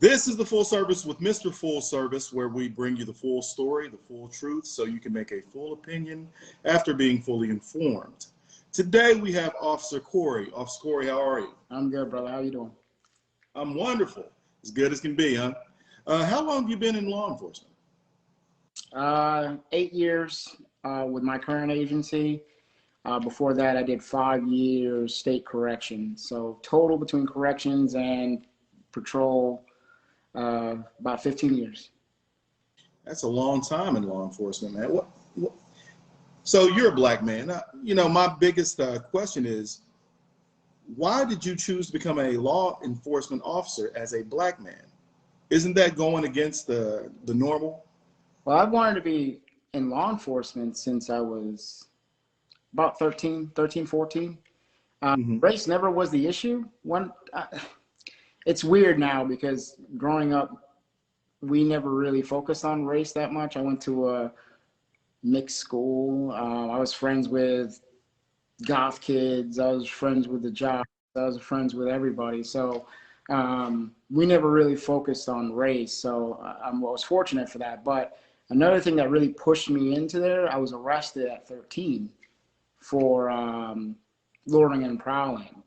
This is the Full Service with Mr. Full Service, where we bring you the full story, the full truth, so you can make a full opinion after being fully informed. Today we have Officer Corey. Officer Corey, how are you? I'm good, brother. How you doing? I'm wonderful. As good as can be, huh? How long have you been in law enforcement? 8 years with my current agency. Before that, I did 5 years state corrections. So total between corrections and patrol, about 15 years. That's a long time in law enforcement, man. So you're a black man. My biggest question is, why did you choose to become a law enforcement officer as a black man? Isn't that going against the normal? Well, I've wanted to be in law enforcement since I was about 13, 14. Race never was the issue. It's weird now because growing up, we never really focused on race that much. I went to a mixed school. I was friends with goth kids. I was friends with the jocks. I was friends with everybody. So we never really focused on race. So I was fortunate for that. But another thing that really pushed me into there, I was arrested at 13 for luring and prowling.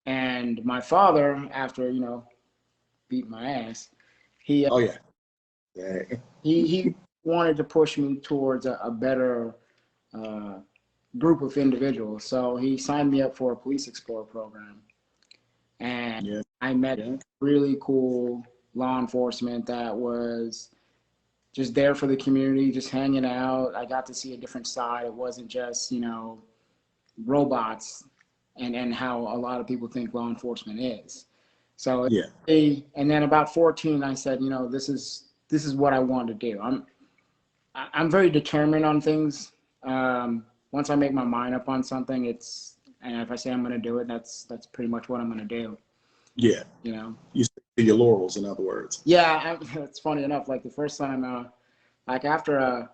And my father, after, beat my ass, he wanted to push me towards a better group of individuals. So he signed me up for a Police Explorer program. And I met really cool law enforcement that was just there for the community, just hanging out. I got to see a different side. It wasn't just, robots and how a lot of people think law enforcement is. So and then about 14, I said, this is what I want to do. I'm very determined on things. Once I make my mind up on something, and if I say I'm going to do it, that's pretty much what I'm going to do. Yeah. You stick to your laurels, in other words. Yeah, it's funny enough. Like the first time, after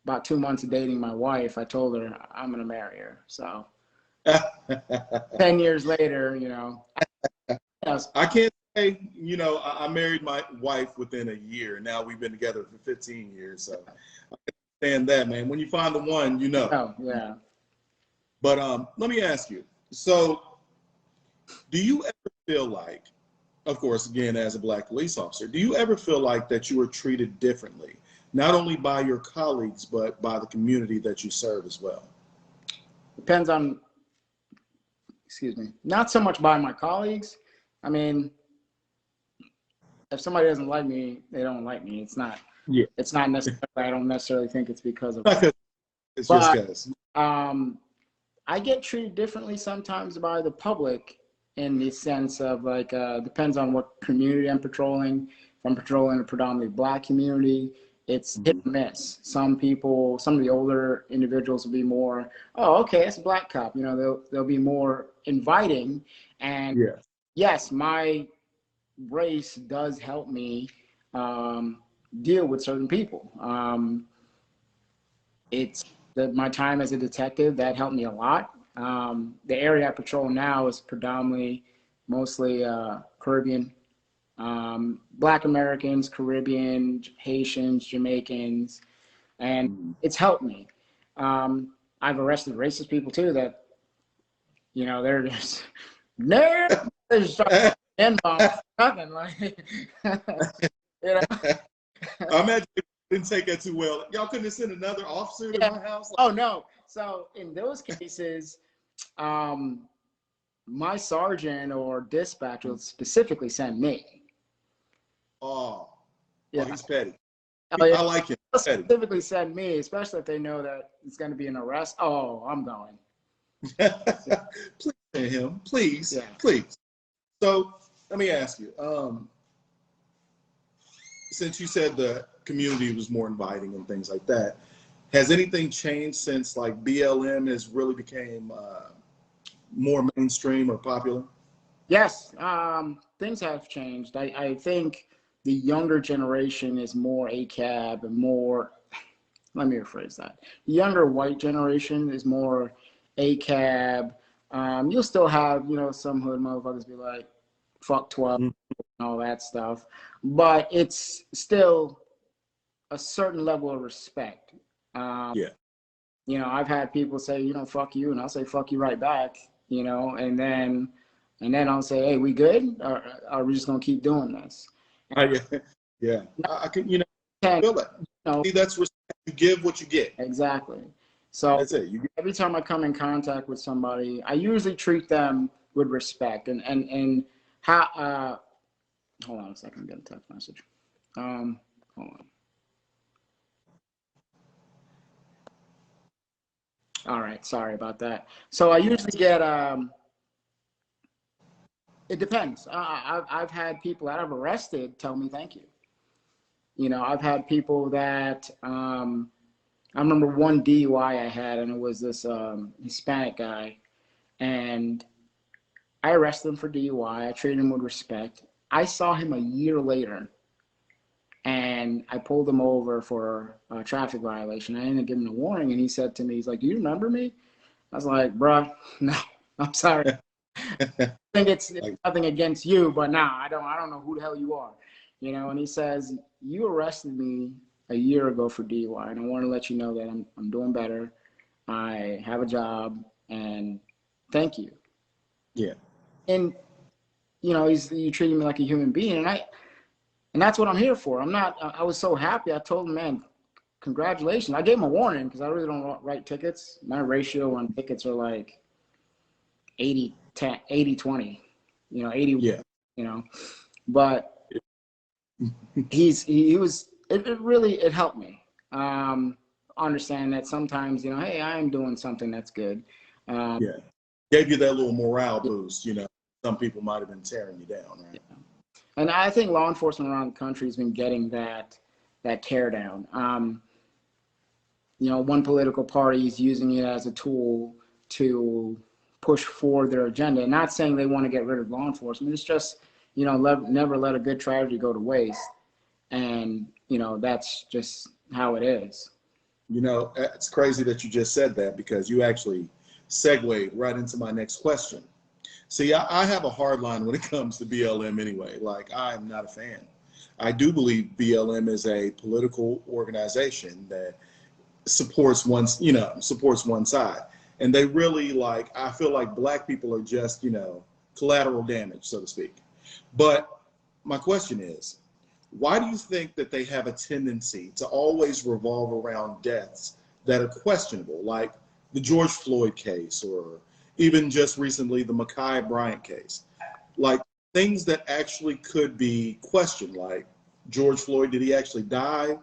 about 2 months of dating my wife, I told her I'm going to marry her. So 10 years later, I can't say, I married my wife within a year. Now we've been together for 15 years. So I understand that, man. When you find the one, Oh, yeah. But let me ask you. So do you ever feel like, of course, again, as a black police officer, do you ever feel like that you were treated differently, not only by your colleagues, but by the community that you serve as well? Depends on, not so much by my colleagues. I mean, if somebody doesn't like me, they don't like me. It's not necessarily, I don't necessarily think it's because of that. It's just because. I get treated differently sometimes by the public in the sense of depends on what community I'm patrolling. If I'm patrolling a predominantly black community, it's hit and miss. Some of the older individuals will be more, oh, okay, it's a black cop. They'll be more inviting. And yes, my race does help me deal with certain people. My time as a detective, that helped me a lot. The area I patrol now is mostly Caribbean, Black Americans, Caribbean, Haitians, Jamaicans, and it's helped me. I've arrested racist people too that, they're just nerds. They're just nothing like, I imagine it didn't take that too well. Y'all couldn't have sent another officer to my house? Oh, no. So in those cases, my sergeant or dispatch will specifically send me. Oh, he's petty. Oh, yeah. I like him. They'll specifically send me, especially if they know that it's going to be an arrest. Oh, I'm going. Please send him. Please. Yeah. Please. So let me ask you, since you said the community was more inviting and things like that, has anything changed since BLM has really became more mainstream or popular? Yes, things have changed. I think the younger generation is more ACAB and more, let me rephrase that. The younger white generation is more ACAB. You'll still have, some hood motherfuckers be like, fuck 12, all that stuff, but it's still a certain level of respect. Yeah. You know, I've had people say, you know, fuck you, and I'll say fuck you right back, you know, and then I'll say, hey, we good? Or are we just gonna keep doing this? Yeah. I can, you know, And, feel that. you know, See, that's respect. You give what you get. exactly. So That's it. every time I come in contact with somebody, I usually treat them with respect. And how? Hold on a second. I'm getting a text message. Hold on. All right. Sorry about that. So I usually get. It depends. I've had people that I've arrested tell me thank you. You know, I've had people that. I remember one DUI I had, and it was this Hispanic guy, and I arrested him for DUI. I treated him with respect. I saw him a year later, and I pulled him over for a traffic violation. I didn't give him a warning, and he said to me, he's like, "Do you remember me?" I was like, "Bruh, no, I'm sorry. I think it's nothing against you, but nah, I don't know who the hell you are." You know, and he says, "You arrested me a year ago for DUI, and I want to let you know that I'm doing better. I have a job, and thank you." Yeah. And you know, you treating me like a human being, and that's what I'm here for. I was so happy. I told him, man, congratulations. I gave him a warning because I really don't write tickets. My ratio on tickets are like 80, 10, 80, 20, you know, 80, Yeah. you know, but it helped me understand that sometimes, you know, hey, I am doing something that's good. Yeah. Gave you that little morale boost, you know. Some people might have been tearing you down, right? Yeah. And I think law enforcement around the country has been getting that tear down. You know, one political party is using it as a tool to push forward their agenda. Not saying they want to get rid of law enforcement. It's just, you know, never let a good tragedy go to waste. And, you know, that's just how it is. You know, it's crazy that you just said that because you actually segued right into my next question. See, I have a hard line when it comes to BLM anyway. Like, I'm not a fan. I do believe BLM is a political organization that supports one side. And they really, like, I feel like black people are just, you know, collateral damage, so to speak. But my question is, why do you think that they have a tendency to always revolve around deaths that are questionable, like the George Floyd case, or even just recently the Ma'Khia Bryant case? Like things that actually could be questioned, like George Floyd, did he actually die?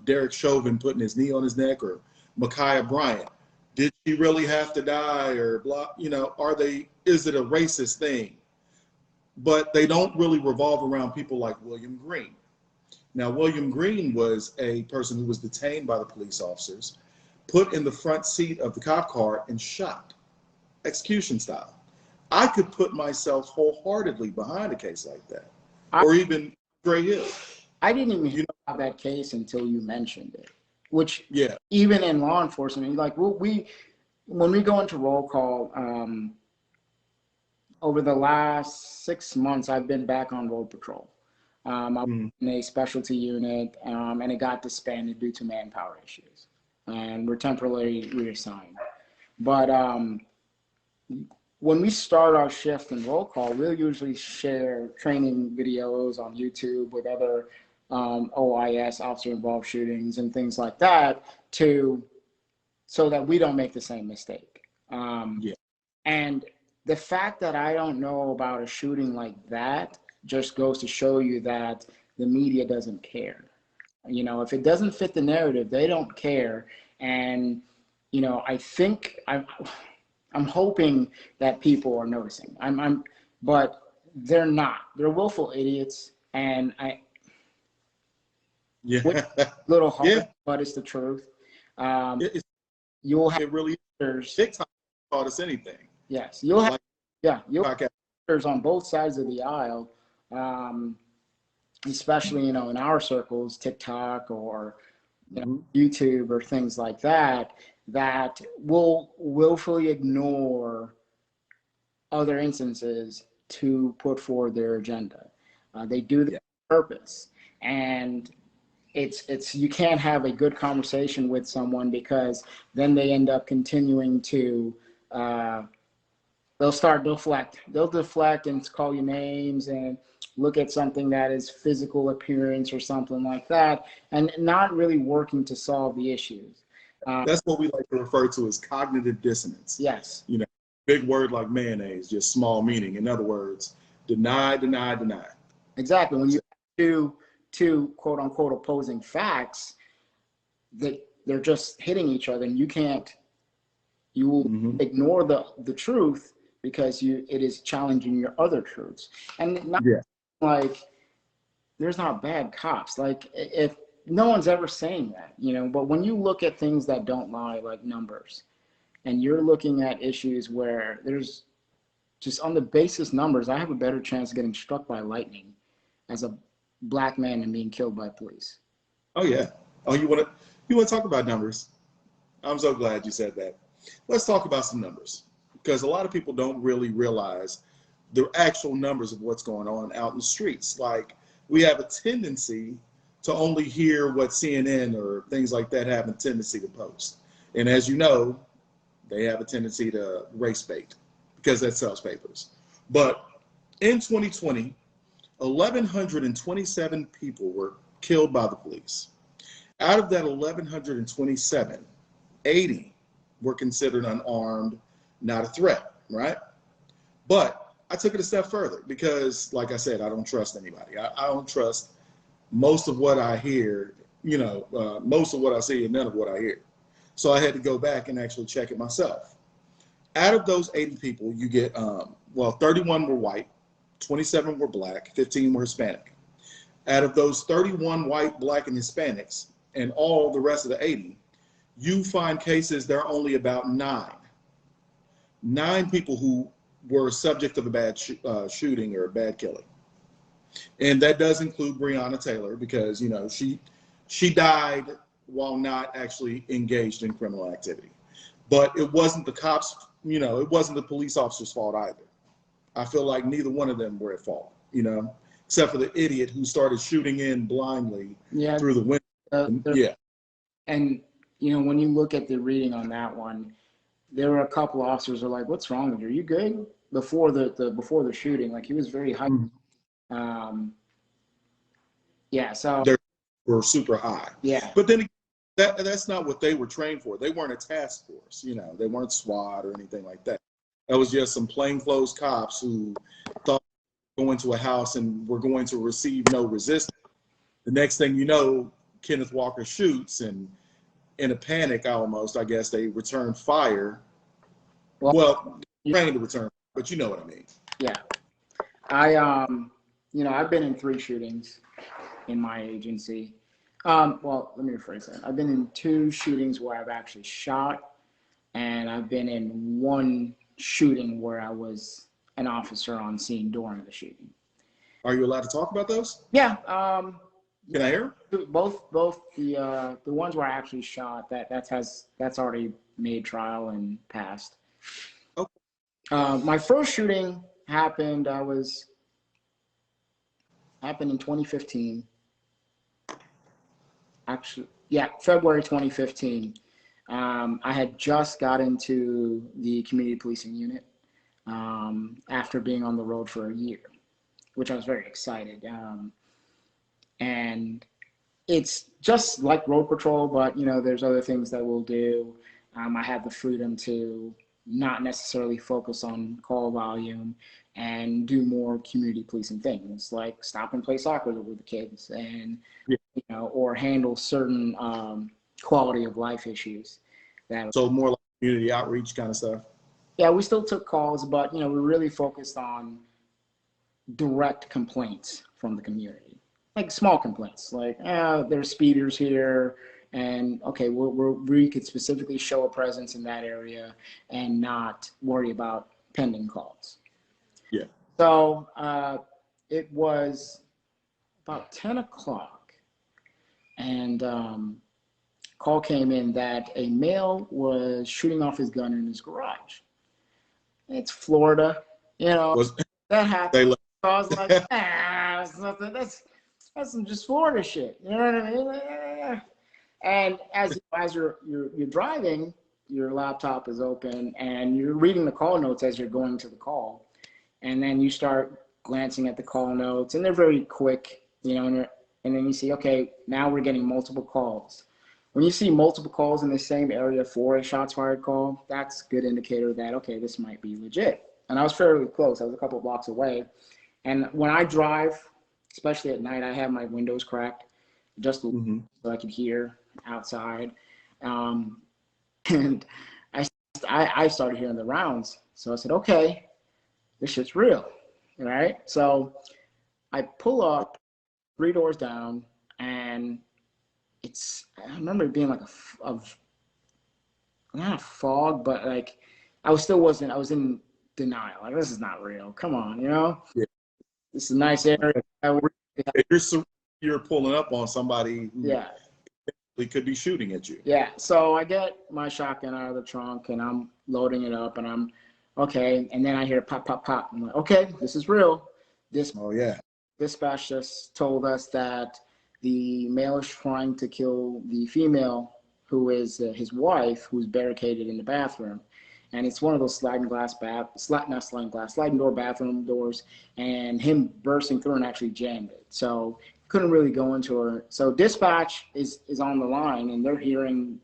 Derek Chauvin putting his knee on his neck, or Ma'Khia Bryant, did she really have to die, or blah, you know, is it a racist thing? But they don't really revolve around people like William Green. Now, William Green was a person who was detained by the police officers, put in the front seat of the cop car, and shot, execution style. I could put myself wholeheartedly behind a case like that, or even Gray Hill. I didn't even hear about that case until you mentioned it, which, yeah, even in law enforcement, like when we go into roll call, over the last 6 months, I've been back on road patrol. I'm in a specialty unit, and it got disbanded due to manpower issues, and we're temporarily reassigned. But when we start our shift in roll call, we'll usually share training videos on YouTube with other OIS, officer involved shootings, and things like that, so that we don't make the same mistake. And the fact that I don't know about a shooting like that just goes to show you that the media doesn't care. You know, if it doesn't fit the narrative, they don't care. And, you know, I think I'm hoping that people are noticing. But they're not. They're willful idiots. And little hard, but it's the truth. You'll have it really is. big time taught us anything. Yes, you'll have on both sides of the aisle, especially, you know, in our circles, TikTok or YouTube or things like that, that will willfully ignore other instances to put forward their agenda. They do the purpose, and it's you can't have a good conversation with someone, because then they end up continuing to they'll deflect and call you names and look at something that is physical appearance or something like that, and not really working to solve the issues. That's what we like to refer to as cognitive dissonance. Yes. You know, big word like mayonnaise, just small meaning. In other words, deny, deny, deny. Exactly. When you have two quote unquote opposing facts, that they're just hitting each other, and you will ignore the truth because it is challenging your other truths. And not like there's not bad cops. Like, if no one's ever saying that, but when you look at things that don't lie, like numbers, and you're looking at issues where there's just on the basis numbers, I have a better chance of getting struck by lightning as a black man and being killed by police. Oh yeah. Oh, you want to talk about numbers? I'm so glad you said that. Let's talk about some numbers, because a lot of people don't really realize the actual numbers of what's going on out in the streets. Like, we have a tendency to only hear what CNN or things like that have a tendency to post. And as you know, they have a tendency to race bait because that sells papers. But in 2020, 1,127 people were killed by the police. Out of that 1,127, 80 were considered unarmed, not a threat, right? But I took it a step further because, like I said, I don't trust anybody. I don't trust most of what I hear, most of what I see and none of what I hear. So I had to go back and actually check it myself. Out of those 80 people, you get, 31 were white, 27 were black, 15 were Hispanic. Out of those 31 white, black, and Hispanics, and all the rest of the 80, you find cases, there are only about 9 people who were subject of a bad shooting or a bad killing. And that does include Breonna Taylor, because, she died while not actually engaged in criminal activity. But it wasn't the cops, it wasn't the police officer's fault either. I feel like neither one of them were at fault, except for the idiot who started shooting in blindly through the window. And, when you look at the reading on that one, there were a couple of officers who are like, "What's wrong with you? Are you good?" Before the shooting, like, he was very high. So they were super high. Yeah. But then that's not what they were trained for. They weren't a task force, they weren't SWAT or anything like that. That was just some plainclothes cops who thought they were going to a house and were going to receive no resistance. The next thing you know, Kenneth Walker shoots, and in a panic almost, I guess, they return fire. Well, trained to return, but you know what I mean. Yeah. I've been in 3 shootings in my agency. Let me rephrase that. I've been in 2 shootings where I've actually shot, and I've been in 1 shooting where I was an officer on scene during the shooting. Are you allowed to talk about those? Yeah. Can I hear? Both the ones where I actually shot, that's already made trial and passed. Okay. My first shooting happened in 2015. Actually, February 2015. I had just got into the community policing unit after being on the road for a year, which I was very excited. And it's just like road patrol, but there's other things that we'll do. I have the freedom to not necessarily focus on call volume and do more community policing things, like stop and play soccer with the kids, and or handle certain quality of life issues. So more like community outreach kind of stuff. Yeah, we still took calls, but we really focused on direct complaints from the community, like small complaints, like there's speeders here, and okay, we could specifically show a presence in that area and not worry about pending calls. Yeah. So it was about 10 o'clock, and call came in that a male was shooting off his gun in his garage. It's Florida, that happened. So I was like, that's nothing. That's some just Florida shit. You know what I mean? And as you're driving, your laptop is open and you're reading the call notes as you're going to the call, and then you start glancing at the call notes, and they're very quick, you know, and then you see, okay, now we're getting multiple calls. When you see multiple calls in the same area for a shots fired call, that's a good indicator that, okay, this might be legit. And I was fairly close. I was a couple of blocks away. And when I drive, especially at night, I have my windows cracked just so I can hear outside. And I started hearing the rounds. So I said, okay, this shit's real, right? So I pull up 3 doors down, and I remember it being like not a fog, but like I was in denial. Like, this is not real. Come on, you know? Yeah. This is a nice area. You're pulling up on somebody who could be shooting at you. Yeah. So I get my shotgun out of the trunk and I'm loading it up, and I'm okay. And then I hear pop, pop, pop. I'm like, okay, this is real. Dispatch just told us that the male is trying to kill the female, who is his wife, who's barricaded in the bathroom. And it's one of those sliding door bathroom doors, and him bursting through and actually jammed it. So couldn't really go into her. So dispatch is on the line, and they're hearing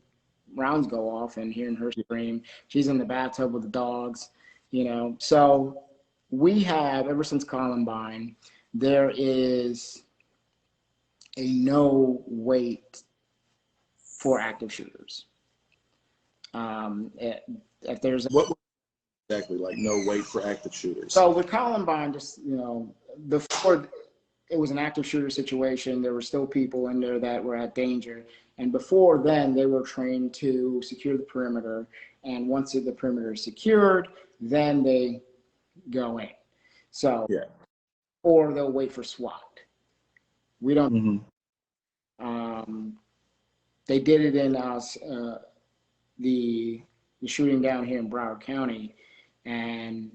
rounds go off and hearing her scream. She's in the bathtub with the dogs, you know. So we have, ever since Columbine, there is a no wait for active shooters. If there's what exactly, like no wait for active shooters? So with Columbine, just, you know, before it was an active shooter situation, there were still people in there that were at danger. And before then, they were trained to secure the perimeter. And once the perimeter is secured, then they go in. So, or they'll wait for SWAT. We don't. They did it in the shooting down here in Broward County, and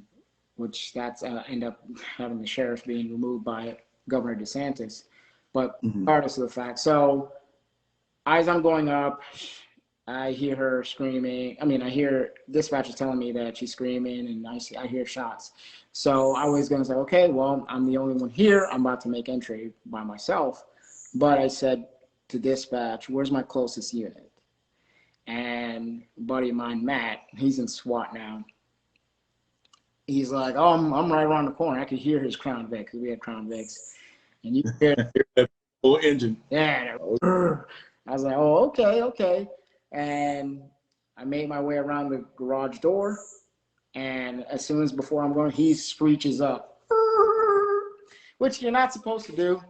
which that's end up having the sheriff being removed by Governor DeSantis. But regardless of the fact, so as I'm going up, I hear her screaming. I mean, I hear dispatchers telling me that she's screaming, and I hear shots. So I was going to say, okay, well, I'm the only one here. I'm about to make entry by myself. But I said to dispatch, where's my closest unit? And a buddy of mine, Matt, he's in SWAT now. He's like, oh, I'm right around the corner. I could hear his Crown Vic, because we had Crown Vics. And you hear that whole engine. Yeah. I was like, oh, okay. And I made my way around the garage door. And as soon as before I'm going, he screeches up, which you're not supposed to do.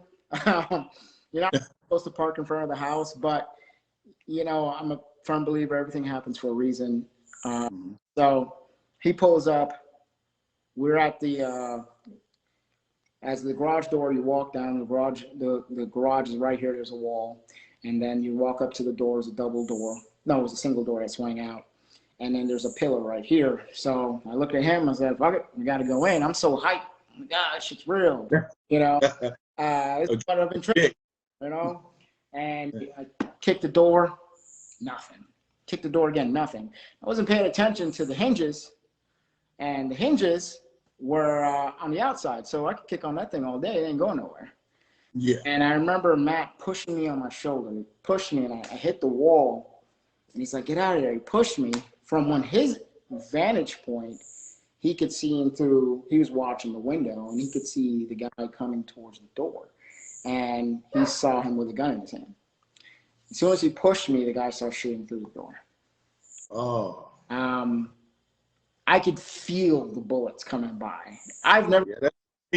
You're not supposed to park in front of the house, but, you know, I'm a firm believer everything happens for a reason. So he pulls up. We're at the as the garage door, you walk down the garage. The garage is right here. There's a wall, and then you walk up to the door. It's a double door. No, it's a single door that swung out, and then there's a pillar right here. So I look at him. I said, "Fuck it, we got to go in." I'm so hyped. Oh my gosh, it's real. You know, it's what I've been tricking. You know, and I kicked the door. Nothing. Kicked the door again. Nothing. I wasn't paying attention to the hinges, and the hinges were on the outside, so I could kick on that thing all day. It ain't going nowhere. Yeah. And I remember Matt pushing me on my shoulder. He pushed me, and I hit the wall. And he's like, "Get out of there!" He pushed me from his vantage point. He could see him through. He was watching the window, and he could see the guy coming towards the door. And he saw him with a gun in his hand. As soon as he pushed me, the guy started shooting through the door. Oh. I could feel the bullets coming by. I've never. Yeah, that's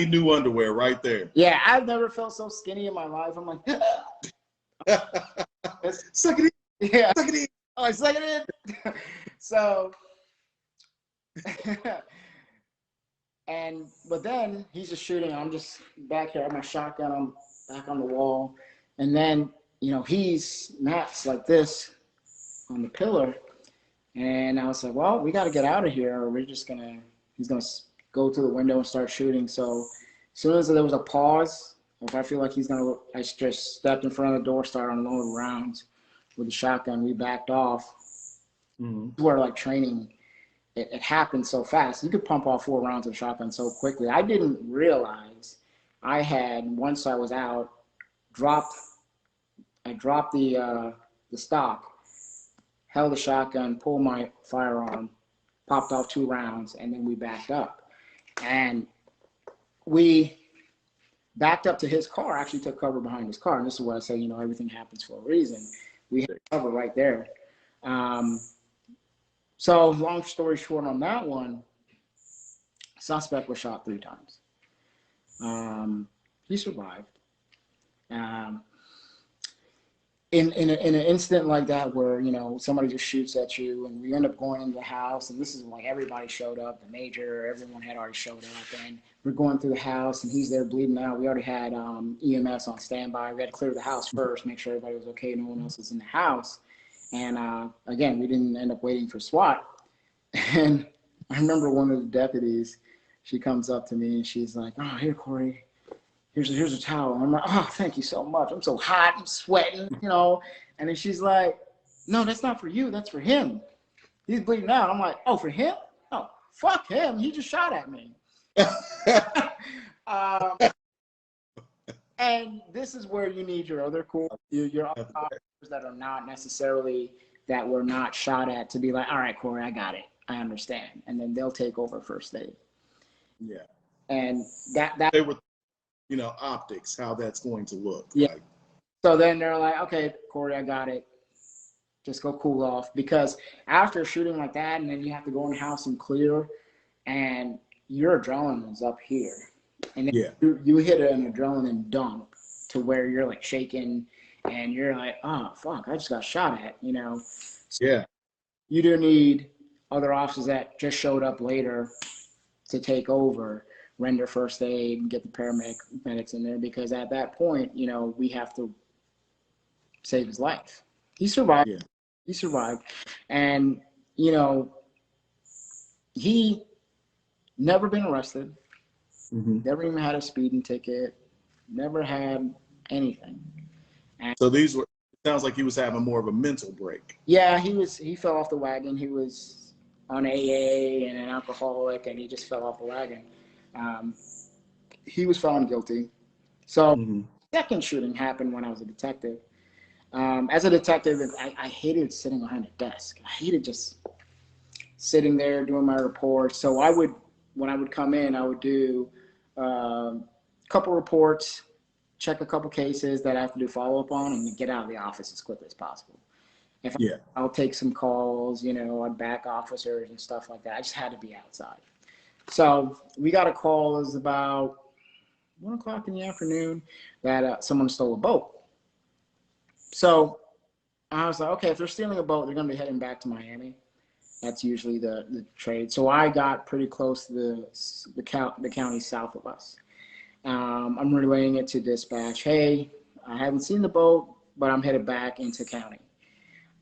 new underwear right there. Yeah, I've never felt so skinny in my life. I'm like, suck it in. Yeah. Suck it in. Oh, I suck it in. So, but then he's just shooting. I'm just back here. I have my shotgun. I'm back on the wall, and then Matt's like this on the pillar. And I was like, well, we got to get out of here, or he's going to go to the window and start shooting. So as soon as there was a pause, If I feel like he's gonna, I just stepped in front of the door, started unloading rounds with the shotgun. We backed off. Where like training, it happened so fast. You could pump off 4 rounds of shotgun so quickly. I didn't realize I had, once I was out, I dropped the stock, held the shotgun, pulled my firearm, popped off 2 rounds, and then we backed up. And we backed up to his car, actually took cover behind his car. And this is what I say, you know, everything happens for a reason. We had cover right there. So long story short on that one, suspect was shot 3 times. He survived. In an incident like that where, you know, somebody just shoots at you and we end up going into the house, and this is like everybody showed up, the major, everyone had already showed up, and we're going through the house and he's there bleeding out. We already had EMS on standby. We had to clear the house first, make sure everybody was okay, no one else was in the house. And again, we didn't end up waiting for SWAT. And I remember one of the deputies, she comes up to me and she's like, "Oh, here, Corey, here's a towel." And I'm like, "Oh, thank you so much. I'm so hot, I'm sweating, you know." And then she's like, "No, that's not for you. That's for him. He's bleeding out." I'm like, "Oh, for him? Oh, fuck him. He just shot at me." And this is where you need your other your other officers that are not necessarily, that were not shot at, to be like, "All right, Corey, I got it. I understand." And then they'll take over first aid. Yeah. And that they were, you know, optics, how that's going to look. Yeah. Like. So then they're like, "Okay, Corey, I got it. Just go cool off." Because after shooting like that, and then you have to go in the house and clear, and your adrenaline is up here. And then you hit an adrenaline dump to where you're like shaking and you're like, "Oh, fuck, I just got shot at," you know? So yeah. You do need other officers that just showed up later to take over, render first aid, and get the paramedics in there, because at that point, you know, we have to save his life. He survived. Yeah. He survived. And, you know, he never been arrested, never even had a speeding ticket, never had anything. And so these were, it sounds like he was having more of a mental break. Yeah, he fell off the wagon. He was on AA and an alcoholic, and he just fell off the wagon. He was found guilty. So second shooting happened when I was a detective. As a detective, I hated sitting behind a desk. I hated just sitting there doing my reports. So when I would come in, I would do a couple reports, check a couple cases that I have to do follow-up on, and get out of the office as quickly as possible. I'll take some calls, you know, I'd back officers and stuff like that. I just had to be outside. So we got a call, it was about 1 o'clock in the afternoon, that someone stole a boat. So I was like, okay, if they're stealing a boat, they're going to be heading back to Miami. That's usually the trade. So I got pretty close to the county south of us. I'm relaying it to dispatch. "Hey, I haven't seen the boat, but I'm headed back into county."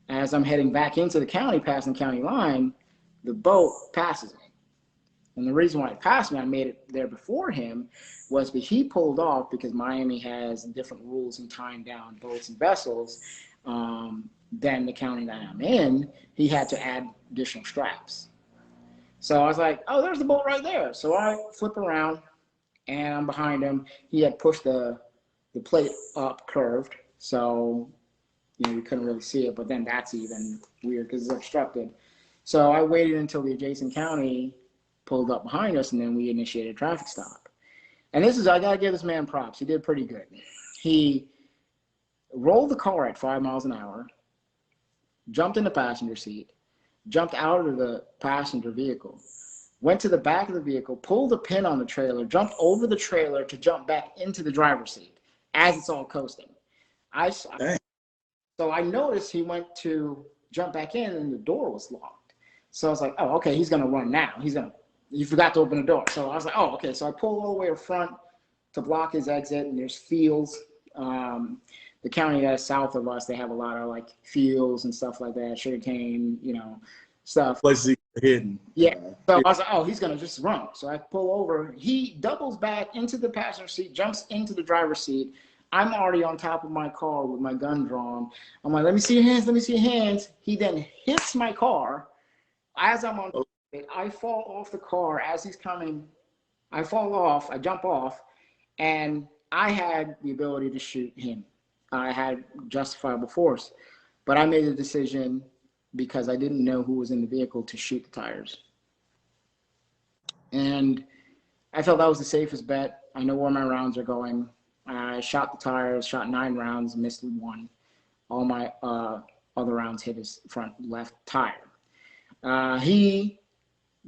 As I'm heading back into the county, passing county line, the boat passes me. And the reason why it passed me, I made it there before him, was because he pulled off, because Miami has different rules in tying down boats and vessels than the county that I'm in. He had to add additional straps. So I was like, "Oh, there's the boat right there." So I flip around and I'm behind him. He had pushed the plate up curved, so you know, we couldn't really see it, but then that's even weird because it's obstructed. So I waited until the adjacent county pulled up behind us, and then we initiated a traffic stop. And I gotta give this man props. He did pretty good. He rolled the car at 5 miles an hour, jumped in the passenger seat, jumped out of the passenger vehicle, went to the back of the vehicle, pulled a pin on the trailer, jumped over the trailer to jump back into the driver's seat as it's all coasting. So I noticed he went to jump back in and the door was locked. So I was like, "Oh, okay, he's gonna run now. He forgot to open the door." So I was like, "Oh, okay." So I pulled all the way up front to block his exit, and there's fields. The county that's south of us, they have a lot of like fields and stuff like that, sugarcane, you know, stuff. Places hidden. Yeah. So I was like, oh, he's going to just run. So I pull over. He doubles back into the passenger seat, jumps into the driver's seat. I'm already on top of my car with my gun drawn. I'm like, let me see your hands. Let me see your hands. He then hits my car. As I'm on it, I fall off the car as he's coming. I fall off. I jump off. And I had the ability to shoot him. I had justifiable force. But I made a decision because I didn't know who was in the vehicle to shoot the tires. And I felt that was the safest bet. I know where my rounds are going. I shot the tires, shot 9 rounds, missed 1. All my other rounds hit his front left tire. He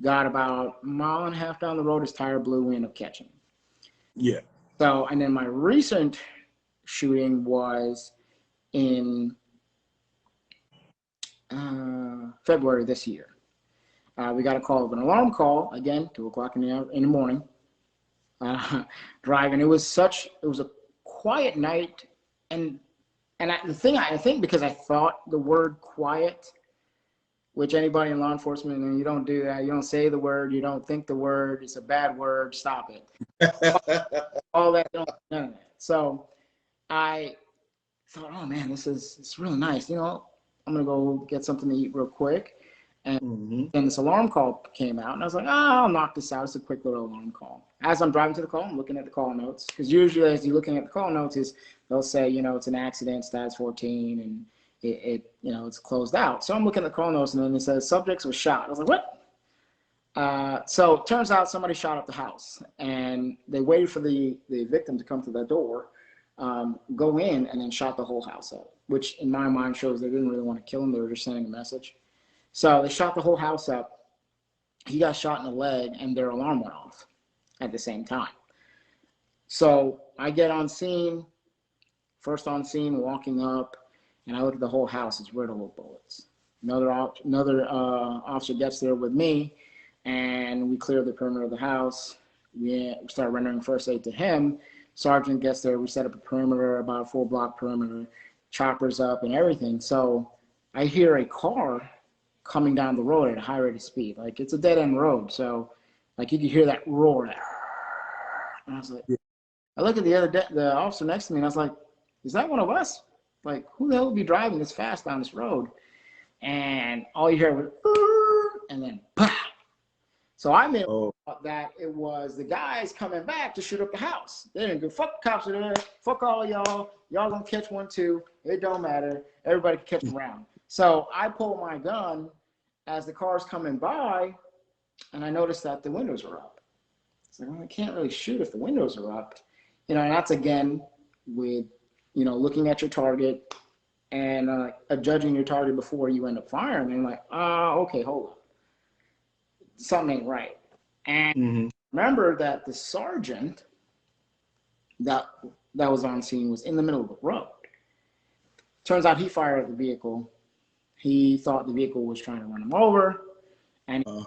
got about a mile and a half down the road. His tire blew. We ended up catching him. Yeah. So, and then my recent shooting was in February this year. We got a call of an alarm call, again, 2 o'clock in the morning, driving. It was a quiet night. And I think because I thought the word quiet, which anybody in law enforcement, and you don't do that. You don't say the word. You don't think the word. It's a bad word. Stop it. All that. None of that. So I thought, oh man, it's really nice. You know, I'm gonna go get something to eat real quick. And then this alarm call came out, and I was like, I'll knock this out. It's a quick little alarm call. As I'm driving to the call, I'm looking at the call notes, because usually as you're looking at the call notes, they'll say, you know, it's an accident, status 14, and it's closed out. So I'm looking at the call notes, and then it says subjects was shot. I was like, what? So it turns out somebody shot up the house, and they waited for the victim to come to the door, go in, and then shot the whole house up, which in my mind shows they didn't really want to kill him. They were just sending a message. So they shot the whole house up. He got shot in the leg, and their alarm went off at the same time. So I get on scene, first on scene, walking up, and I look at the whole house. It's riddled with bullets. Another officer gets there with me, and we clear the perimeter of the house. We start rendering first aid to him. Sergeant gets there. We set up a perimeter, about a 4-block perimeter, choppers up and everything. So I hear a car coming down the road at a high rate of speed. Like, it's a dead-end road. So, like, you could hear that roar. And I was like, I look at the officer next to me, and I was like, is that one of us? Like, who the hell would be driving this fast down this road? And all you hear was, and then, bah! So I made that it was the guys coming back to shoot up the house. They didn't go, fuck the cops are there, fuck all y'all. Y'all gonna catch one too. It don't matter. Everybody can catch them around. So I pull my gun as the car's coming by, and I noticed that the windows were up. So I can't really shoot if the windows are up. You know, and that's again with, you know, looking at your target and judging your target before you end up firing. And like, okay, hold on. Something ain't right. And remember that the sergeant that was on scene was in the middle of the road. Turns out he fired at the vehicle. He thought the vehicle was trying to run him over, and he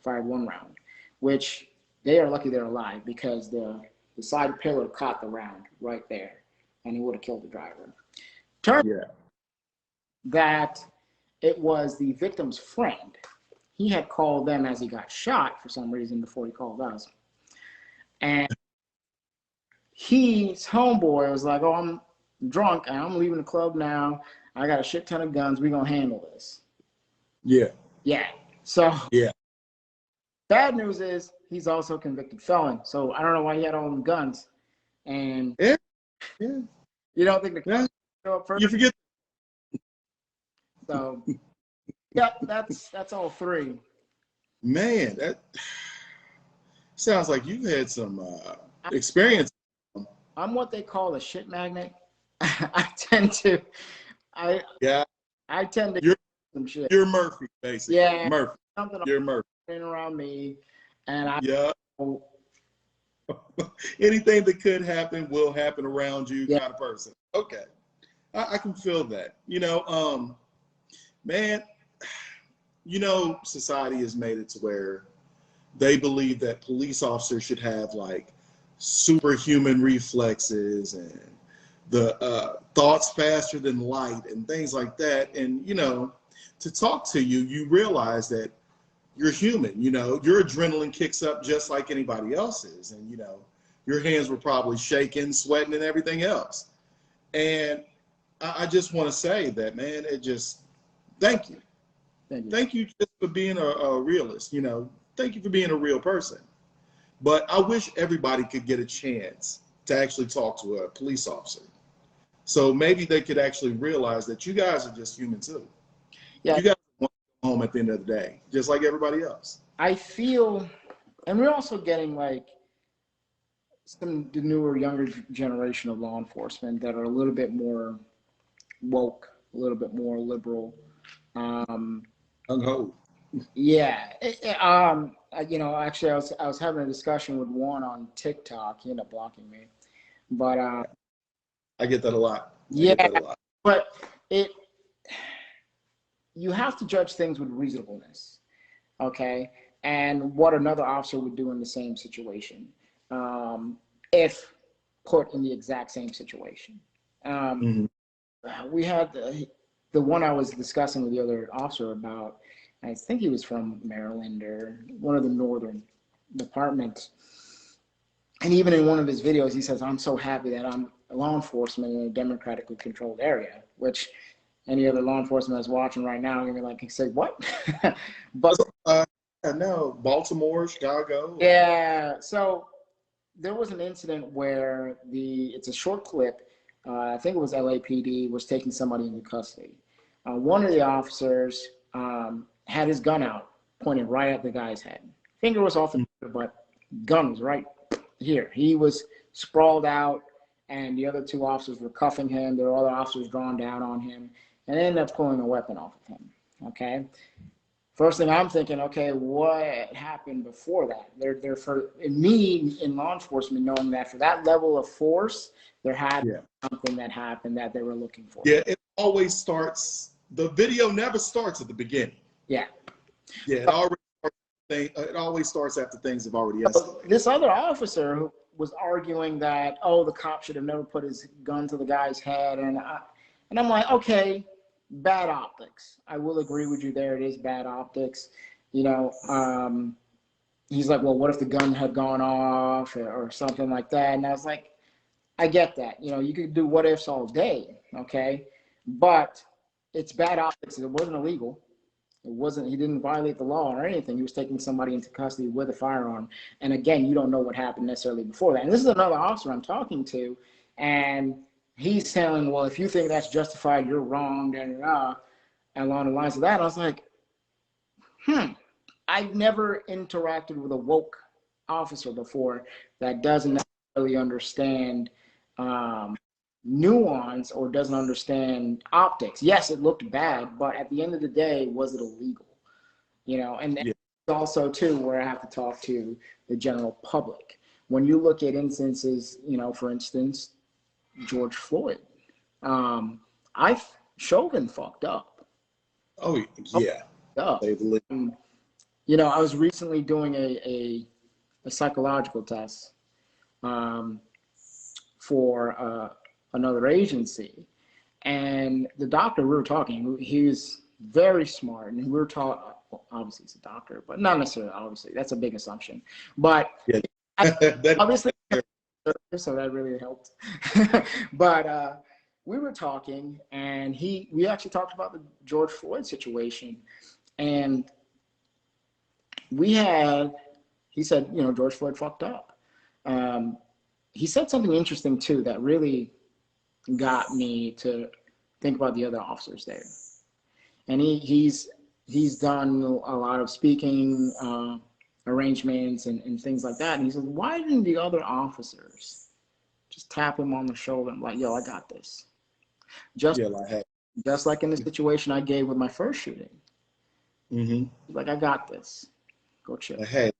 fired 1 round, which they are lucky they're alive, because the side pillar caught the round right there, and he would have killed the driver. Turns out that it was the victim's friend. He had called them as he got shot for some reason before he called us. And his homeboy was like, oh, I'm drunk and I'm leaving the club now. I got a shit ton of guns. We're going to handle this. Yeah. So bad news is he's also a convicted felon. So I don't know why he had all them guns. And you don't think the cops show up first? You forget. So that's all 3. Man, that sounds like you've had some experience. I'm what they call a shit magnet. I tend to You're some shit. You're Murphy, basically. Yeah, Murphy. You're Murphy. Around me, and anything that could happen will happen around you, kind of person. Okay, I can feel that. You know, man. You know, society has made it to where they believe that police officers should have like superhuman reflexes and the thoughts faster than light and things like that. And, you know, to talk to you, you realize that you're human, you know, your adrenaline kicks up just like anybody else's. And, you know, your hands were probably shaking, sweating, and everything else. And I just want to say that, man, thank you. Thank you just for being a realist, you know, thank you for being a real person. But I wish everybody could get a chance to actually talk to a police officer. So maybe they could actually realize that you guys are just human too. Yeah. You guys want to go home at the end of the day, just like everybody else. I feel, and we're also getting like the newer, younger generation of law enforcement that are a little bit more woke, a little bit more liberal. Yeah. You know, actually, I was having a discussion with one on TikTok. He ended up blocking me, but I get that a lot. But you have to judge things with reasonableness, okay? And what another officer would do in the same situation, if put in the exact same situation. We had the one I was discussing with the other officer about, I think he was from Maryland or one of the northern departments. And even in one of his videos, he says, I'm so happy that I'm law enforcement in a democratically controlled area, which any other law enforcement that's watching right now, you're like, say what? But no, Baltimore, Chicago. Yeah. So there was an incident where it's a short clip. I think it was LAPD was taking somebody into custody. One of the officers had his gun out, pointed right at the guy's head. Finger was off the trigger, but gun was right here. He was sprawled out, and the other two officers were cuffing him. There were other officers drawn down on him, and they ended up pulling a weapon off of him. Okay. First thing I'm thinking, okay, what happened before that? In law enforcement, knowing that for that level of force, there had something that happened that they were looking for. Yeah, it always starts. The video never starts at the beginning. Yeah. Yeah, it always starts after things have already escalated. This other officer who was arguing that, oh, the cop should have never put his gun to the guy's head, and I'm like, okay, bad optics. I will agree with you there. It is bad optics. You know, he's like, well, what if the gun had gone off or something like that? And I was like, I get that. You know, you could do what ifs all day, okay? But it's bad optics. It wasn't illegal. He didn't violate the law or anything. He was taking somebody into custody with a firearm. And again, you don't know what happened necessarily before that. And this is another officer I'm talking to, and he's telling, well, if you think that's justified, you're wrong, and along the lines of that. I was like, I've never interacted with a woke officer before that doesn't necessarily understand nuance or doesn't understand optics. Yes, it looked bad, but at the end of the day, was it illegal? You know, and also too, where I have to talk to the general public. When you look at instances, you know, for instance, George Floyd, Chauvin fucked up. Oh yeah. You know, I was recently doing a psychological test for another agency, and the doctor we were talking, he's very smart, and we were talking. Well, obviously, he's a doctor, but not necessarily. Obviously, that's a big assumption. But obviously, so that really helped. But we were talking, and we actually talked about the George Floyd situation, and he said, you know, George Floyd fucked up. He said something interesting too that really got me to think about the other officers there. And he's done a lot of speaking arrangements and things like that. And he said, why didn't the other officers just tap him on the shoulder and like, yo, I got this? Just like in the situation I gave with my first shooting. Like, I got this. Go chill. Hey,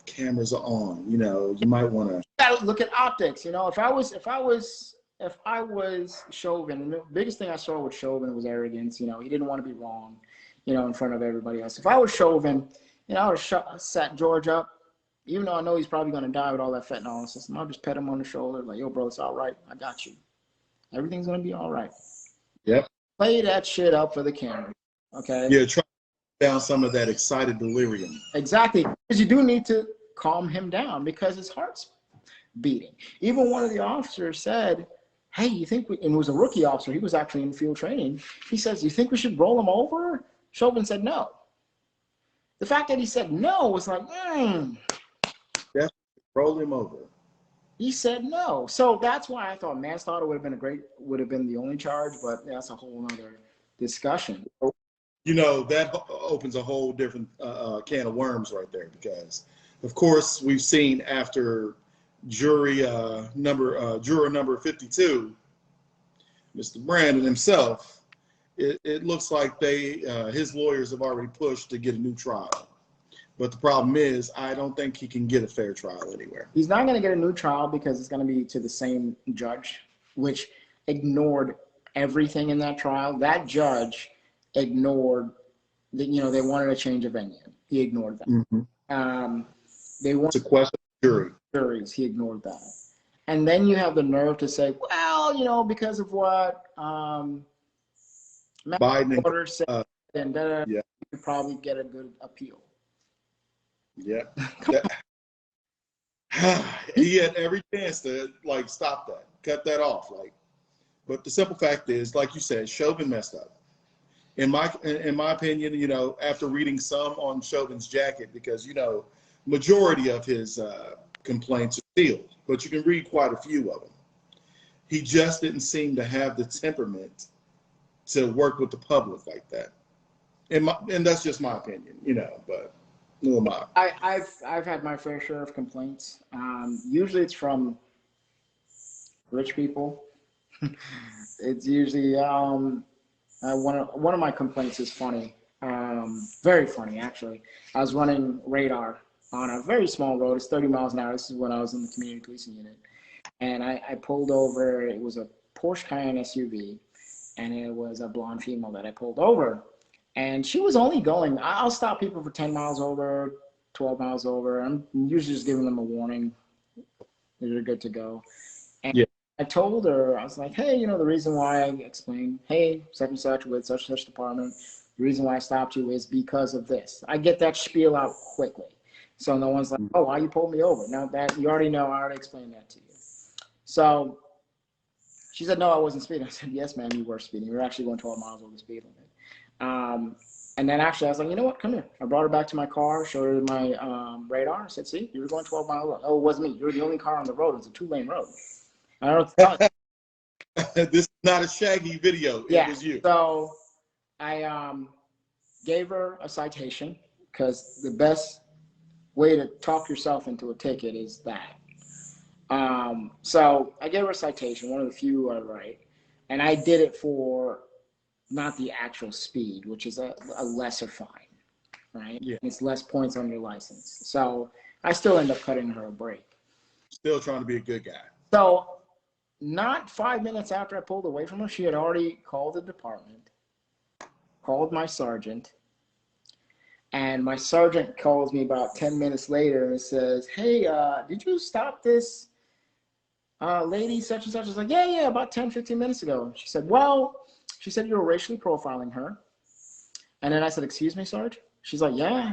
cameras are on. You know, you might want to. Gotta look at optics. You know, if I was Chauvin, the biggest thing I saw with Chauvin was arrogance. You know, he didn't want to be wrong, you know, in front of everybody else. If I was Chauvin, you know, I would have sat George up, even though I know he's probably going to die with all that fentanyl system. I'll just pet him on the shoulder, like, yo, bro, it's all right. I got you. Everything's going to be all right. Yep. Play that shit up for the camera. Okay. Yeah. down some of that excited delirium. Exactly, because you do need to calm him down because his heart's beating. Even one of the officers said, hey, you think and it was a rookie officer, he was actually in field training. He says, you think we should roll him over? Chauvin said no. The fact that he said no was like, Yeah, roll him over. He said no. So that's why I thought manslaughter would have been the only charge, but that's a whole other discussion. You know, that opens a whole different can of worms right there, because of course we've seen after juror number 52, Mr. Brandon himself, it looks like his lawyers have already pushed to get a new trial. But the problem is, I don't think he can get a fair trial anywhere. He's not going to get a new trial because it's going to be to the same judge, which ignored everything in that trial. That judge ignored that, they wanted a change of venue. He ignored that. Mm-hmm. They wanted it's a question of juries. He ignored that. And then you have the nerve to say, well, because of what Biden order said, and you could probably get a good appeal. Yeah. He had every chance to stop that, cut that off. But the simple fact is, like you said, Chauvin messed up. In my opinion, after reading some on Chauvin's jacket, because majority of his complaints are sealed, but you can read quite a few of them. He just didn't seem to have the temperament to work with the public like that. And that's just my opinion, but. I've had my fair share of complaints. Usually it's from rich people. It's usually one of my complaints is funny, very funny actually. I was running radar on a very small road. It's 30 miles an hour. This is when I was in the community policing unit, and I pulled over. It was a Porsche Cayenne SUV, and it was a blonde female that I pulled over. And she was only going, I'll stop people for 10 miles over, 12 miles over. I'm usually just giving them a warning. They're good to go. And yeah. I told her, I was like, hey, the reason why I explained, hey, such and such with such and such department, the reason why I stopped you is because of this. I get that spiel out quickly. So no one's like, oh, why you pulled me over? Now that you already know, I already explained that to you. So she said, no, I wasn't speeding. I said, yes, ma'am, you were speeding. You were actually going 12 miles over the speed limit. And then actually I was like, you know what, come here. I brought her back to my car, showed her my radar. I said, see, you were going 12 miles over. Oh, it wasn't me. You were the only car on the road. It's a 2-lane road. I don't know. This is not a Shaggy video. Yeah. It was you. So I gave her a citation because the best way to talk yourself into a ticket is that. So I gave her a citation, one of the few I write, and I did it for not the actual speed, which is a lesser fine, right? Yeah. It's less points on your license. So I still end up cutting her a break. Still trying to be a good guy. So not 5 minutes after I pulled away from her, she had already called the department, called my sergeant, and my sergeant calls me about 10 minutes later and says, hey, did you stop this lady such and such? I was like, yeah, about 10, 15 minutes ago. She said, well, she said you were racially profiling her. And then I said, excuse me, Sarge? She's like, yeah,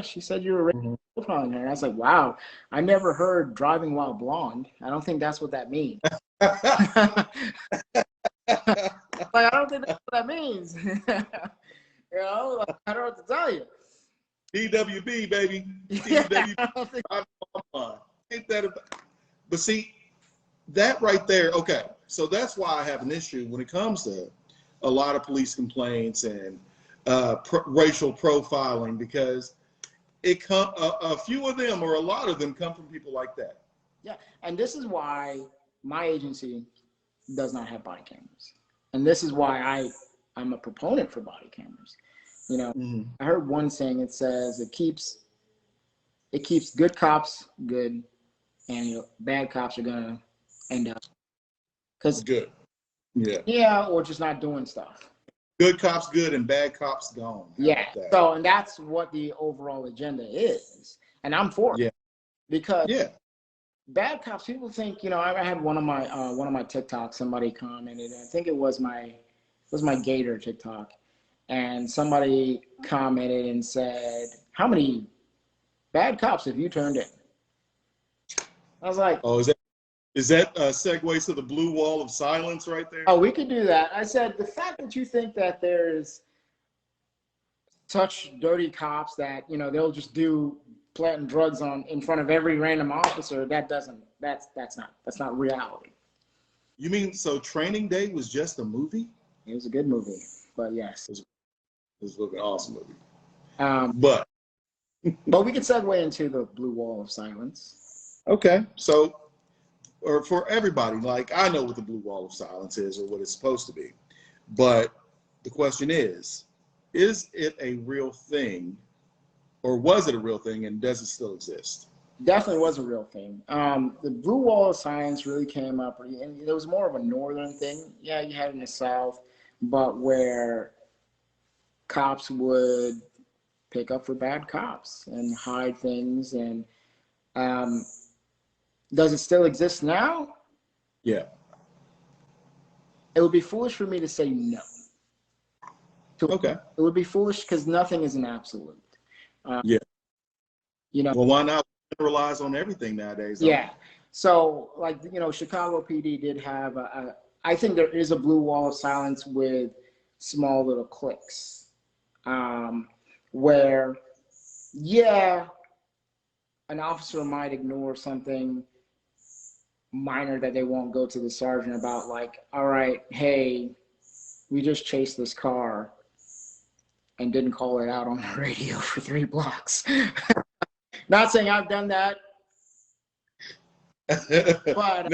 she said you were racially profiling her. And I was like, wow, I never heard driving while blonde. I don't think that's what that means. I don't think that's what that means. I don't know what to tell you. DWB, baby. DWB. Ain't that about? But see, that right there, okay. So that's why I have an issue when it comes to a lot of police complaints and racial profiling, because a few of them or a lot of them come from people like that. Yeah, and this is why my agency does not have body cameras, and this is why I'm a proponent for body cameras. I heard one saying, it says it keeps good cops good, and bad cops are gonna end up good. Yeah, or just not doing stuff. Good cops good and bad cops gone. Yeah. So, and that's what the overall agenda is, and I'm for it. Because bad cops, people think, I had one of my TikToks, somebody commented, I think it was my Gator TikTok, and somebody commented and said, "How many bad cops have you turned in?" I was like, Oh, is that a segue to the blue wall of silence right there? "Oh, we could do that." I said, "The fact that you think that there's such dirty cops that they'll just do planting drugs in front of every random officer, that's not reality." You mean so Training Day was just a movie? It was a good movie, but yes. It was an awesome movie. But we could segue into the blue wall of silence. Okay, so or for everybody, like I know what the blue wall of silence is or what it's supposed to be, but the question is it a real thing, or was it a real thing, and does it still exist? Definitely was a real thing. The blue wall of silence really came up, and it was more of a northern thing. Yeah, you had it in the South, but where cops would pick up for bad cops and hide things. And does it still exist now? Yeah. It would be foolish for me to say no. Okay. It would be foolish because nothing is an absolute. Yeah. Well, why not generalize on everything nowadays? Yeah. So, like, Chicago PD did have I think there is a blue wall of silence with small little cliques, where, yeah, an officer might ignore something minor that they won't go to the sergeant about, like, all right, hey, we just chased this car and didn't call it out on the radio for 3 blocks. Not saying I've done that, but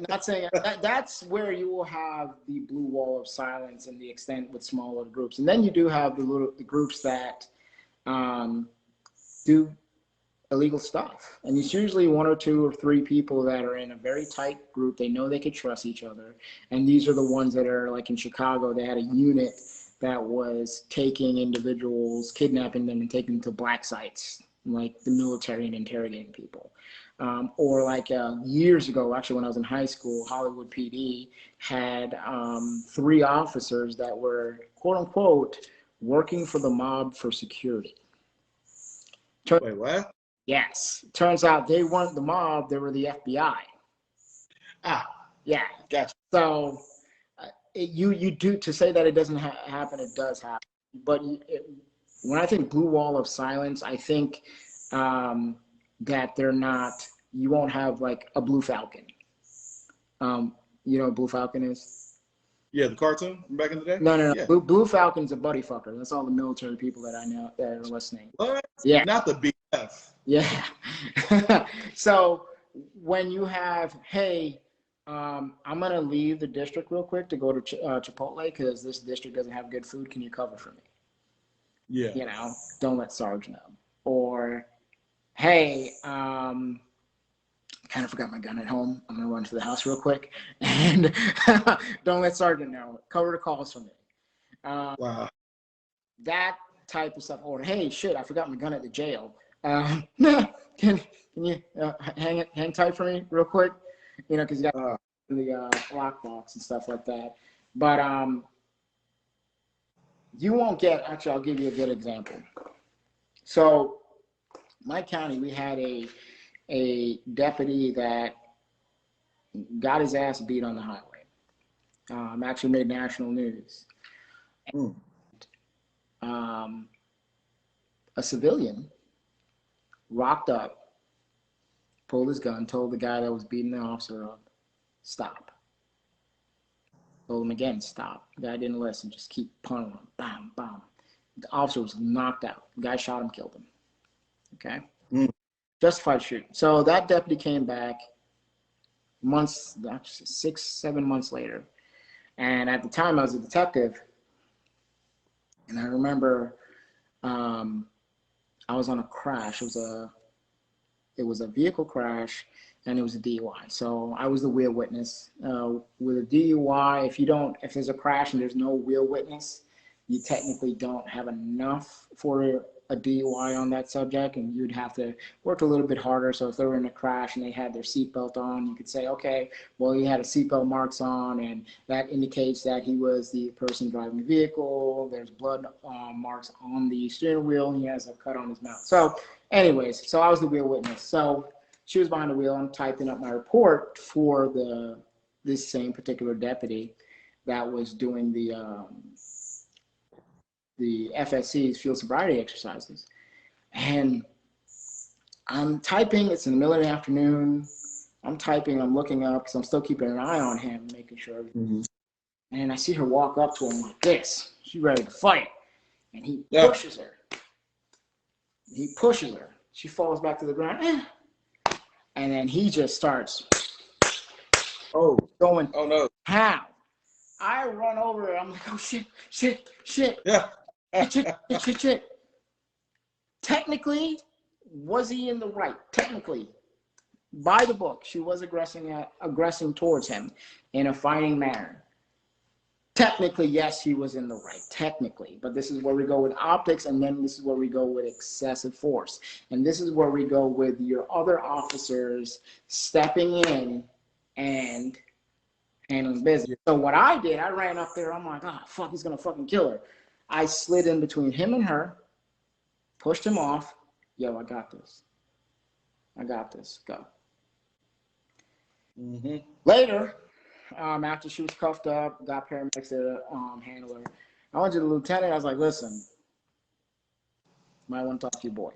not saying that's where you will have the blue wall of silence in the extent with smaller groups. And then you do have the groups that do illegal stuff. And it's usually 1 or 2 or 3 people that are in a very tight group. They know they could trust each other. And these are the ones that are, like in Chicago, they had a unit that was taking individuals, kidnapping them and taking them to black sites, like the military, and interrogating people. Or like years ago, actually when I was in high school, Hollywood PD had 3 officers that were, quote unquote, working for the mob for security. Wait, what? Yes. Turns out they weren't the mob, they were the FBI. Ah, yeah. Gotcha. So you do, to say that it doesn't happen, it does happen. But when I think blue wall of silence, I think that they're not, you won't have like a Blue Falcon. You know what Blue Falcon is? Yeah, the cartoon from back in the day? No. Yeah. Blue Falcon's a buddy fucker. That's all the military people that I know that are listening. What? Yeah. Not the BF. Yeah. So when you have, hey, I'm going to leave the district real quick to go to Chipotle because this district doesn't have good food. Can you cover for me? Yeah. Don't let Sarge know. Or, hey, kind of forgot my gun at home. I'm going to run to the house real quick. And don't let Sergeant know. Cover the calls for me. Wow. That type of stuff. Or, hey, shit, I forgot my gun at the jail. Can you hang tight for me real quick? Because you got the lockbox and stuff like that. But you won't get, actually, I'll give you a good example. So my county, we had a deputy that got his ass beat on the highway. Actually made national news. And, a civilian rocked up, pulled his gun, told the guy that was beating the officer up, stop. Told him again, stop. The guy didn't listen, just keep punting him. Bam, bam. The officer was knocked out. The guy shot him, killed him. Okay? Justified shooting. So that deputy came back months, 6, 7 months later. And at the time I was a detective. And I remember I was on a crash. It was a vehicle crash, and it was a DUI. So I was the wheel witness. With a DUI, if there's a crash and there's no wheel witness, you technically don't have enough for a DUI on that subject, and you'd have to work a little bit harder. So if they were in a crash and they had their seatbelt on, you could say, okay, well, he had a seatbelt marks on, and that indicates that he was the person driving the vehicle. There's blood marks on the steering wheel, and he has a cut on his mouth. So anyways, so I was the wheel witness. So she was behind the wheel. I'm typing up my report for this same particular deputy that was doing the FSC's field sobriety exercises. And I'm typing, it's in the middle of the afternoon. I'm typing, I'm looking up because I'm still keeping an eye on him, making sure. And I see her walk up to him like this. She's ready to fight. And he pushes her. He pushes her. She falls back to the ground. And then he just starts going, oh no. How? I run over her. I'm like, oh, shit. Yeah. Shit. Technically, was he in the right? Technically, by the book, she was aggressing towards him in a fighting manner. Technically, yes, he was in the right. Technically, but this is where we go with optics, and then this is where we go with excessive force, and this is where we go with your other officers stepping in and handling business. So what I did, I ran up there. I'm like, oh, fuck, he's going to fucking kill her. I slid in between him and her, pushed him off. Yo, I got this. Go. Later, after she was cuffed up, got paramedics to handle her, I went to the lieutenant. I was like, listen, might want to talk to your boy.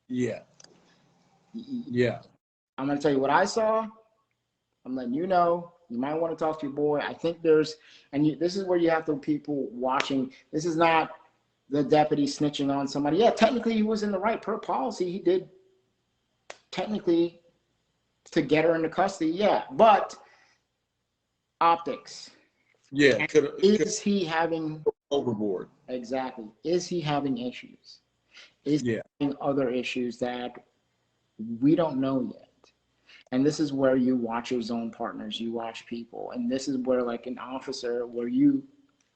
Yeah. I'm going to tell you what I saw. I'm letting you know. You might want to talk to your boy. I think this is where you have the people watching. This is not the deputy snitching on somebody. Yeah, technically he was in the right per policy. He did technically to get her into custody. Yeah, but optics. Yeah. Is he having overboard? Exactly. Is he having issues? Is he having other issues that we don't know yet? And this is where you watch your zone partners, you watch people. And this is where, like an officer, where you're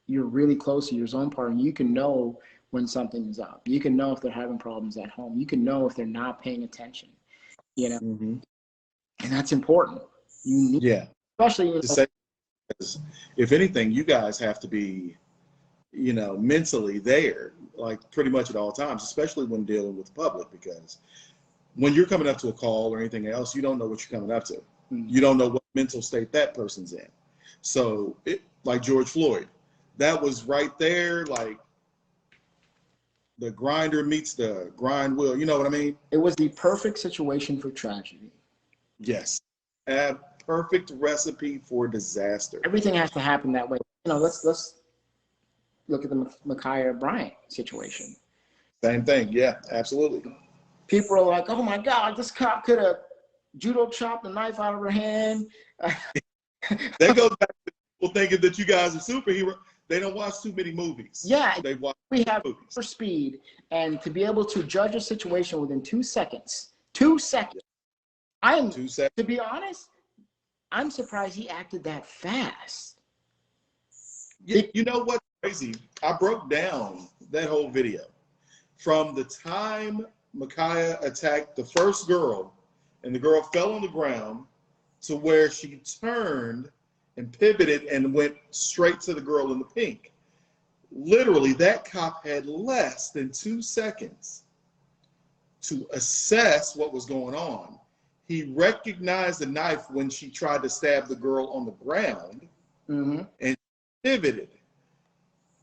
really close to your zone partner, you can know when something is up. You can know if they're having problems at home. You can know if they're not paying attention, And that's important. You need, especially to say, if anything, you guys have to be, mentally there, like pretty much at all times, especially when dealing with the public, because when you're coming up to a call or anything else, you don't know what you're coming up to. You don't know what mental state that person's in. So, like George Floyd, that was right there, like the grinder meets the grind wheel. You know what I mean? It was the perfect situation for tragedy. Yes. A perfect recipe for disaster. Everything has to happen that way. Let's look at the Ma'Khia Bryant situation. Same thing. Yeah, absolutely. People are like, oh my God, this cop could have judo chopped the knife out of her hand. That goes back to people thinking that you guys are superheroes. They don't watch too many movies. Yeah, we have movies. For speed, and to be able to judge a situation within 2 seconds. 2 seconds. 2 seconds. To be honest, I'm surprised he acted that fast. Yeah, you know what's crazy? I broke down that whole video from the time Ma'Khia attacked the first girl and the girl fell on the ground to where she turned and pivoted and went straight to the girl in the pink. Literally, that cop had less than 2 seconds to assess what was going on. He recognized the knife when she tried to stab the girl on the ground and pivoted.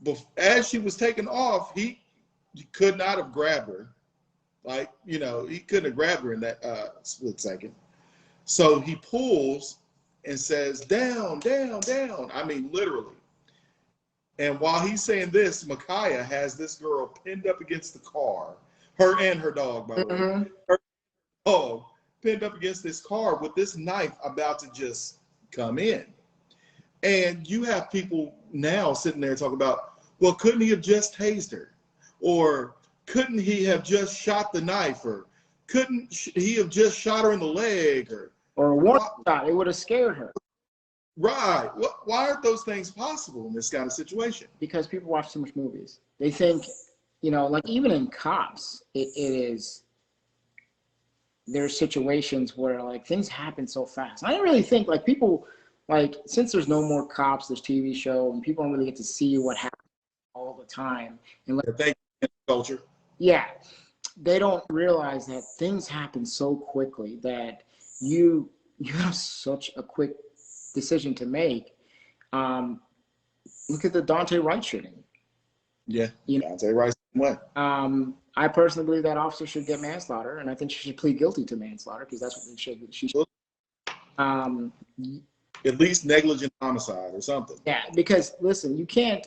But as she was taking off, he could not have grabbed her. Like, he couldn't have grabbed her in that split second. So he pulls and says, down, down, down. I mean, literally. And while he's saying this, Ma'Khia has this girl pinned up against the car. Her and her dog, by the way. Her dog pinned up against this car with this knife about to just come in. And you have people now sitting there talking about, well, couldn't he have just tased her? Or couldn't he have just shot the knife? Or couldn't he have just shot her in the leg? Or one shot, it would have scared her. Right. Why aren't those things possible in this kind of situation? Because people watch too much movies. They think you know, like even in cops, there's situations where like things happen so fast. I don't really think like people, like, since there's no more cops, there's TV show, and people don't really get to see what happens all the time. And like, Thank you, culture. yeah, they don't realize that things happen so quickly that you have such a quick decision to make. Look at the Dante Wright shooting. Yeah, you know, Dante Wright. What? I personally believe that officer should get manslaughter, and I think she should plead guilty to manslaughter because that's what she should. At least negligent homicide or something. Yeah, because listen, you can't.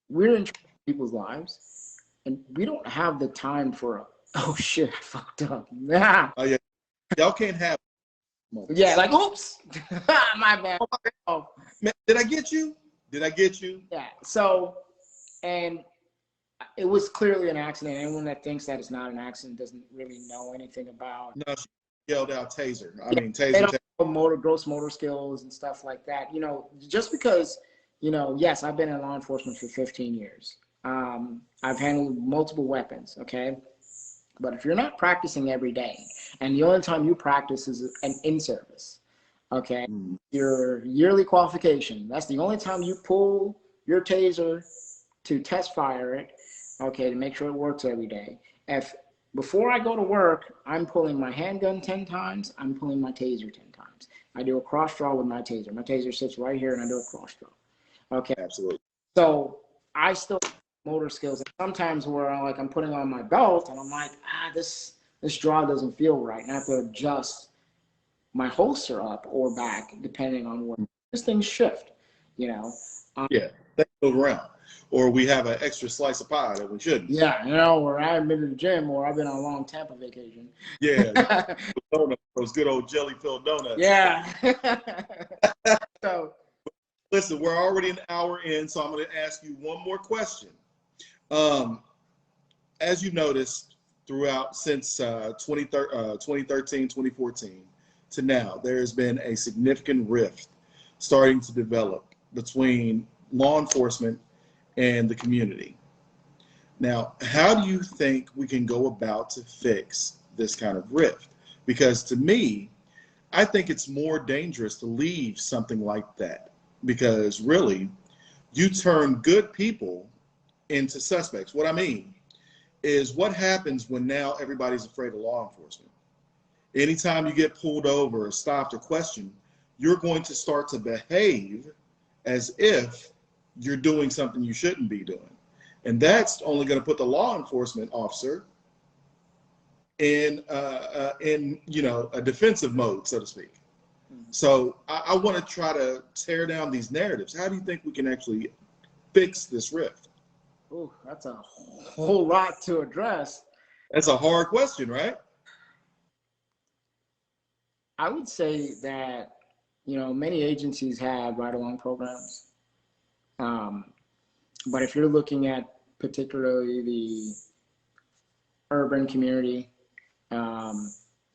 We're in people's lives, and we don't have the time for a, oh shit, I fucked up. Nah. Oh yeah, y'all can't have. Yeah, like oops, my bad. Oh. Man, did I get you? Did I get you? Yeah. So, and it was clearly an accident. Anyone that thinks that it's not an accident doesn't really know anything about. No, she yelled out taser. They don't know gross motor skills and stuff like that. You know, just because, you know, yes, I've been in law enforcement for 15 years. I've handled multiple weapons, okay? But if you're not practicing every day, and the only time you practice is an in-service, okay? Your yearly qualification, that's the only time you pull your taser to test fire it, okay, to make sure it works every day. If before I go to work, I'm pulling my handgun 10 times, I'm pulling my taser 10 times. I do a cross draw with my taser. My taser sits right here and I do a cross draw. Okay. Absolutely. So I still have motor skills. And sometimes where I'm putting on my belt and I'm like, this draw doesn't feel right. And I have to adjust my holster up or back depending on what this things shift, you know. Yeah, they move around. Or we have an extra slice of pie that we shouldn't. Yeah, you know, or I've been to the gym or I've been on a long Tampa vacation. Yeah, those good old jelly-filled donuts. Yeah. So, listen, we're already an hour in, so I'm going to ask you one more question. As you noticed throughout since 2013, 2014 to now, there has been a significant rift starting to develop between law enforcement and the community. Now, how do you think we can go about to fix this kind of rift? Because to me, I think it's more dangerous to leave something like that, because really, you turn good people into suspects. What I mean is, what happens when now everybody's afraid of law enforcement? Anytime you get pulled over or stopped or questioned, you're going to start to behave as if you're doing something you shouldn't be doing. And that's only going to put the law enforcement officer in you know, a defensive mode, so to speak. So I want to try to tear down these narratives. How do you think we can actually fix this rift? Oh, that's a whole lot to address. That's a hard question, right? I would say that, you know, many agencies have ride-along programs. But if you're looking at particularly the urban community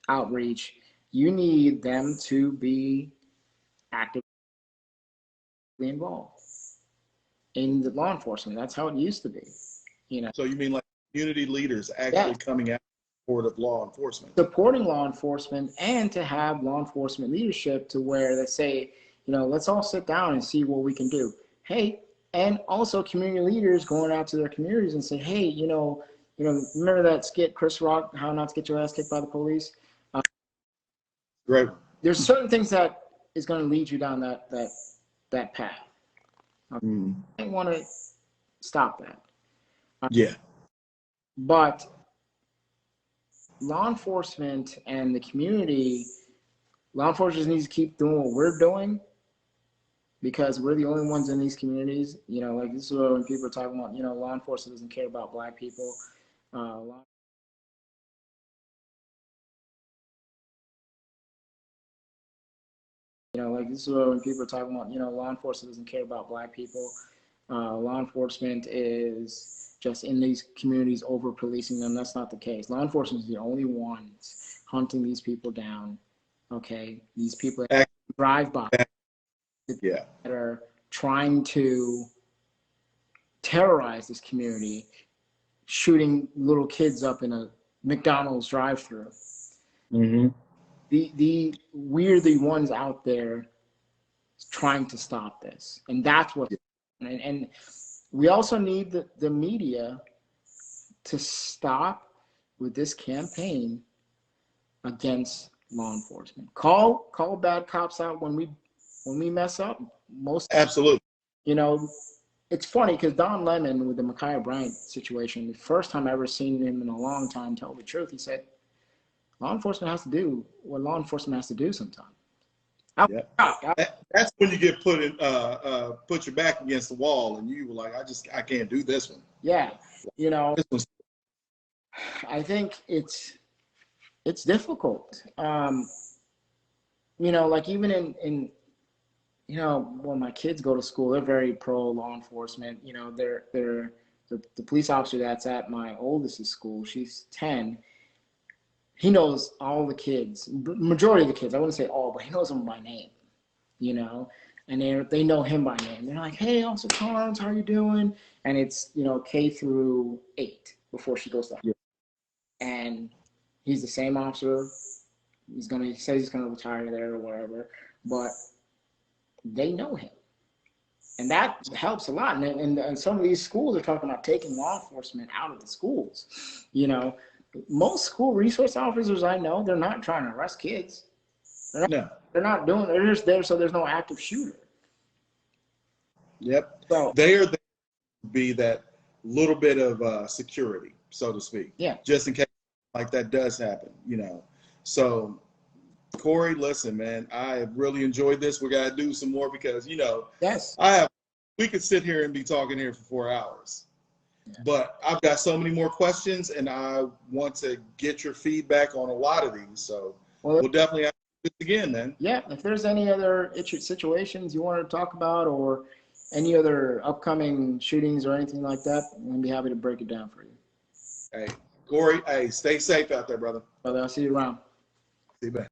outreach, you need them to be actively involved in the law enforcement. That's how it used to be, you know. So you mean like community leaders actually coming out in support of law enforcement? Supporting law enforcement, and to have law enforcement leadership to where they say, you know, let's all sit down and see what we can do. Hey, and also community leaders going out to their communities and say, hey, you know, remember that skit, Chris Rock, How Not to Get Your Ass Kicked by the Police? Great. There's certain things that is going to lead you down that path. I want to stop that. Yeah. But law enforcement and the community, law enforcement needs to keep doing what we're doing, because we're the only ones in these communities. You know, like this is when people are talking about, you know, law enforcement doesn't care about Black people. You know, like this is when people are talking about, you know, law enforcement doesn't care about Black people. Law enforcement is just in these communities over policing them. That's not the case. Law enforcement is the only ones hunting these people down. Okay, these people that drive by, that are trying to terrorize this community, shooting little kids up in a McDonald's drive-thru. Mm-hmm. We're the ones out there trying to stop this, and that's what. And we also need the media to stop with this campaign against law enforcement. Call bad cops out when we mess up. Absolutely. You know, it's funny because Don Lemon with the Ma'Khia Bryant situation, the first time I ever seen him in a long time tell the truth, he said, law enforcement has to do what law enforcement has to do sometimes. That's when you get put your back against the wall and you were like, I can't do this one. Yeah. You know, I think it's difficult. You know, like even in you know, when my kids go to school, they're very pro law enforcement. You know, they're the police officer that's at my oldest's school, she's 10. He knows all the kids, majority of the kids. I wouldn't say all, but he knows them by name, you know, and they know him by name. They're like, hey, Officer Carnes, how you doing? And it's, you know, K through 8 before she goes to high. And he's the same officer. He says he's gonna retire there or whatever, but they know him. And that helps a lot. And some of these schools are talking about taking law enforcement out of the schools. You know, most school resource officers I know, they're not trying to arrest kids. They're not doing it. They're just there so there's no active shooter. Yep. So they are there to be that little bit of security, so to speak. Yeah. Just in case like that does happen, you know. So Corey, listen, man, I have really enjoyed this. We got to do some more because, you know, yes, we could sit here and be talking here for 4 hours. Yeah. But I've got so many more questions, and I want to get your feedback on a lot of these. So we'll definitely have to do this again, man. Yeah, if there's any other situations you want to talk about or any other upcoming shootings or anything like that, I'd be happy to break it down for you. Hey, Corey, hey, stay safe out there, brother. Brother, I'll see you around. See you back.